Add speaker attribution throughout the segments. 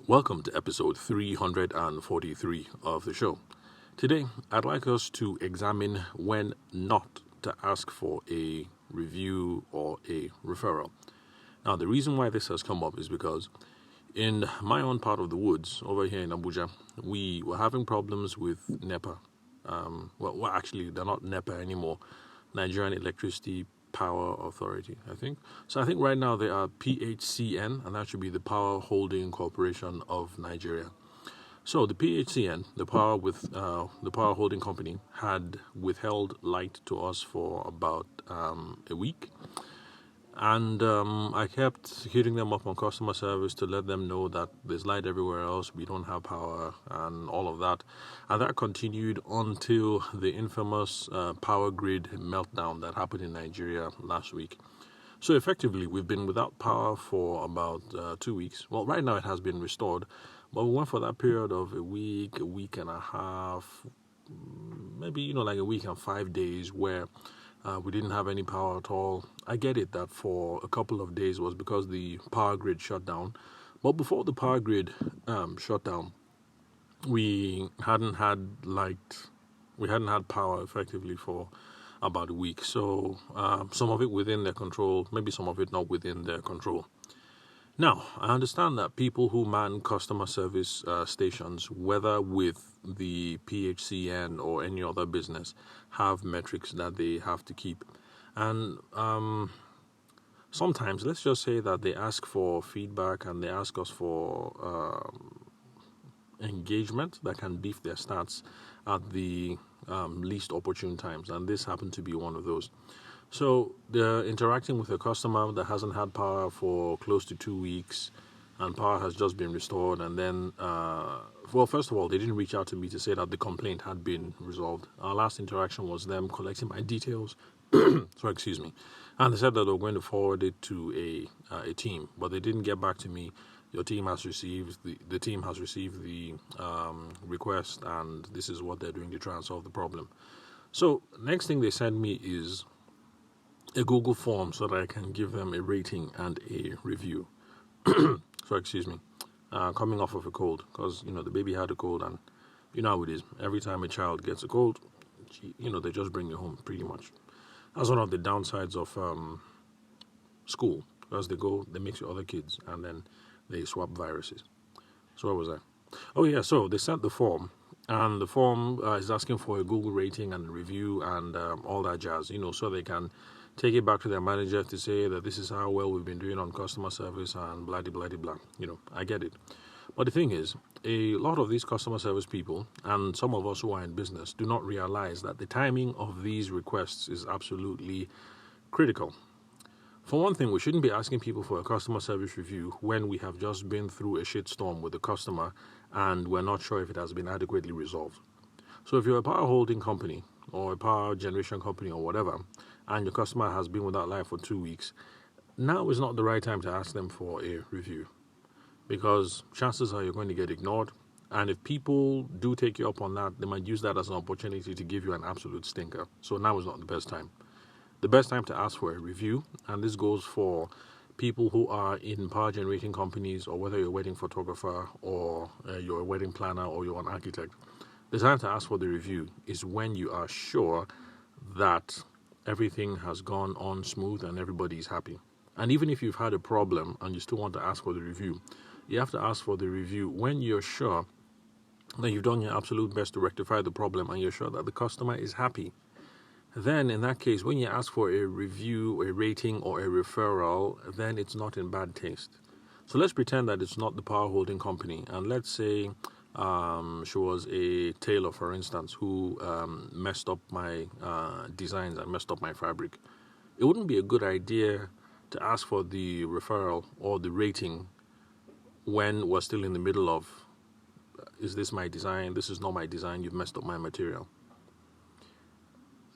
Speaker 1: Welcome to episode 343 of the show. Today, I'd like us to examine when not to ask for a review or a referral. Now, the reason why this has come up is because in my own part of the woods over here in Abuja, we were having problems with NEPA. Actually, they're not NEPA anymore. Nigerian Electricity Power Authority, I think. So I think right now they are PHCN, and that should be the Power Holding Corporation of Nigeria. So the PHCN, the Power Holding Company, had withheld light to us for about a week. And I kept hitting them up on customer service to let them know that there's light everywhere else, we don't have power, and all of that. And that continued until the infamous power grid meltdown that happened in Nigeria last week. So effectively, we've been without power for about 2 weeks. Well, right now it has been restored, but we went for that period of a week and a half, maybe, like a week and 5 days where we didn't have any power at all. I get it that for a couple of days was because the power grid shut down. But before the power grid shut down, we hadn't had light. We hadn't had power effectively for about a week. So some of it within their control, maybe some of it not within their control. Now, I understand that people who man customer service stations, whether with the PHCN or any other business, have metrics that they have to keep. And sometimes, let's just say that they ask for feedback and they ask us for engagement that can beef their stats at the least opportune times. And this happened to be one of those. So they're interacting with a customer that hasn't had power for close to 2 weeks, and power has just been restored. And then, first of all, they didn't reach out to me to say that the complaint had been resolved. Our last interaction was them collecting my details. And they said that they were going to forward it to a team, but they didn't get back to me. Your team has received the team has received the request, and this is what they're doing to try and solve the problem. So next thing they send me is a Google form so that I can give them a rating and a review. Coming off of a cold, because the baby had a cold, and you know how it is. Every time a child gets a cold, they just bring you home pretty much. That's one of the downsides of school, because they mix with other kids and then they swap viruses. So where was I? Oh yeah, so they sent the form, and the form is asking for a Google rating and review and all that jazz, so they can take it back to their manager to say that this is how well we've been doing on customer service and blah, blah, blah, blah. I get it. But the thing is, a lot of these customer service people and some of us who are in business do not realize that the timing of these requests is absolutely critical. For one thing, we shouldn't be asking people for a customer service review when we have just been through a shitstorm with the customer and we're not sure if it has been adequately resolved. So if you're a power holding company or a power generation company or whatever, and your customer has been without light for 2 weeks, now is not the right time to ask them for a review, because chances are you're going to get ignored. And if people do take you up on that, they might use that as an opportunity to give you an absolute stinker. So now is not the best time. The best time to ask for a review, and this goes for people who are in power generating companies, or whether you're a wedding photographer or you're a wedding planner or you're an architect, the time to ask for the review is when you are sure that everything has gone on smooth and everybody's happy. And even if you've had a problem and you still want to ask for the review, you have to ask for the review when you're sure that you've done your absolute best to rectify the problem and you're sure that the customer is happy. Then in that case, when you ask for a review, a rating, or a referral, then it's not in bad taste. So let's pretend that it's not the power holding company, and let's say she was a tailor, for instance, who messed up my designs and messed up my fabric. It wouldn't be a good idea to ask for the referral or the rating when we're still in the middle of, is this my design? This is not my design. You've messed up my material.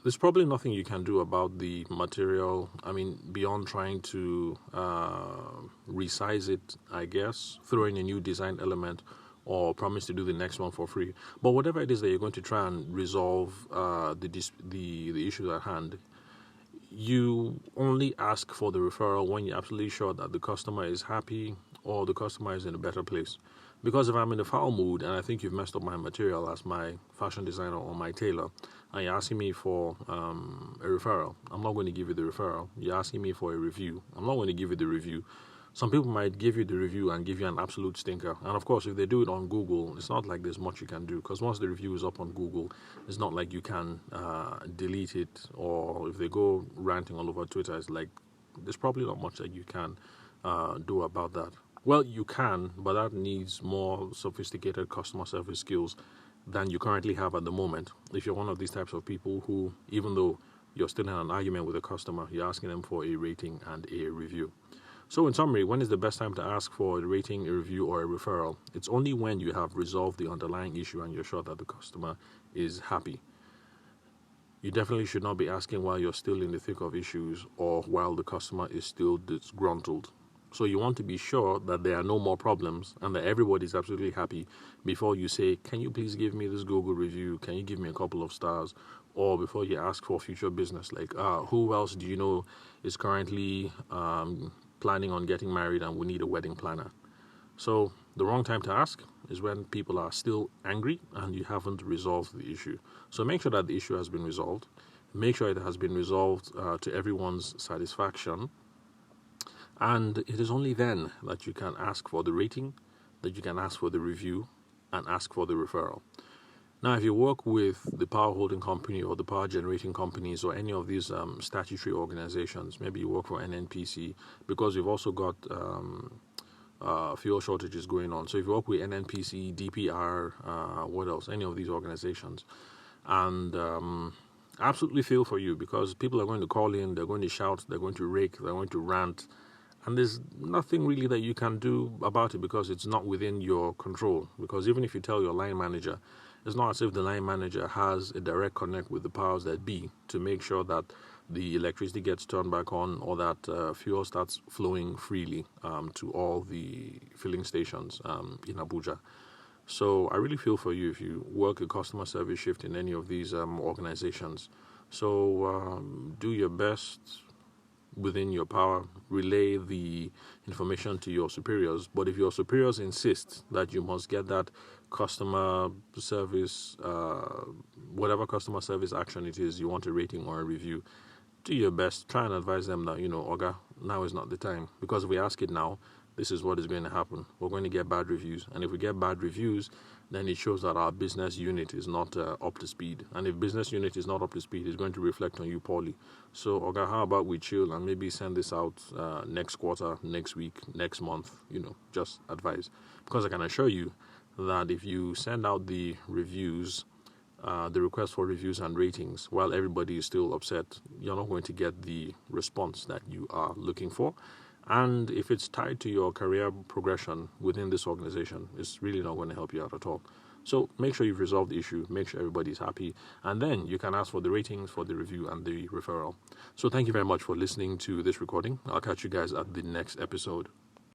Speaker 1: There's probably nothing you can do about the material, beyond trying to resize it, I guess, throw in a new design element, or promise to do the next one for free. But whatever it is that you're going to try and resolve the issue at hand, you only ask for the referral when you're absolutely sure that the customer is happy, or the customer is in a better place. Because if I'm in a foul mood and I think you've messed up my material as my fashion designer or my tailor, and you're asking me for a referral, I'm not going to give you the referral. You're asking me for a review, I'm not going to give you the review. Some people might give you the review and give you an absolute stinker. And of course, if they do it on Google, it's not like there's much you can do, because once the review is up on Google, it's not like you can delete it. Or if they go ranting all over Twitter, it's like there's probably not much that you can do about that. Well, you can, but that needs more sophisticated customer service skills than you currently have at the moment. If you're one of these types of people who, even though you're still in an argument with a customer, you're asking them for a rating and a review. So in summary, when is the best time to ask for a rating, a review, or a referral? It's only when you have resolved the underlying issue and you're sure that the customer is happy. You definitely should not be asking while you're still in the thick of issues or while the customer is still disgruntled. So you want to be sure that there are no more problems and that everybody's absolutely happy before you say, can you please give me this Google review? Can you give me a couple of stars? Or before you ask for future business, like, who else do you know is currently planning on getting married and we need a wedding planner? So the wrong time to ask is when people are still angry and you haven't resolved the issue. So make sure that the issue has been resolved. Make sure it has been resolved to everyone's satisfaction. And it is only then that you can ask for the rating, that you can ask for the review, and ask for the referral. Now, if you work with the power holding company or the power generating companies or any of these statutory organizations, maybe you work for NNPC, because we've also got fuel shortages going on. So if you work with NNPC, DPR, what else? Any of these organizations. And absolutely feel for you, because people are going to call in, they're going to shout, they're going to rake, they're going to rant. And there's nothing really that you can do about it because it's not within your control. Because even if you tell your line manager, it's not as if the line manager has a direct connect with the powers that be to make sure that the electricity gets turned back on or that fuel starts flowing freely to all the filling stations in Abuja. So I really feel for you if you work a customer service shift in any of these organizations. So do your best within your power, relay the information to your superiors. But if your superiors insist that you must get that customer service, whatever customer service action it is, you want a rating or a review, do your best. Try and advise them that, Oga, now is not the time. Because if we ask it now, this is what is going to happen. We're going to get bad reviews. And if we get bad reviews, then it shows that our business unit is not up to speed. And if business unit is not up to speed, it's going to reflect on you poorly. So, Oga, how about we chill and maybe send this out next quarter, next week, next month, just advise. Because I can assure you that if you send out the reviews, the request for reviews and ratings, while everybody is still upset, you're not going to get the response that you are looking for. And if it's tied to your career progression within this organization, it's really not going to help you out at all. So make sure you've resolved the issue, make sure everybody's happy, and then you can ask for the ratings, for the review, and the referral. So thank you very much for listening to this recording. I'll catch you guys at the next episode.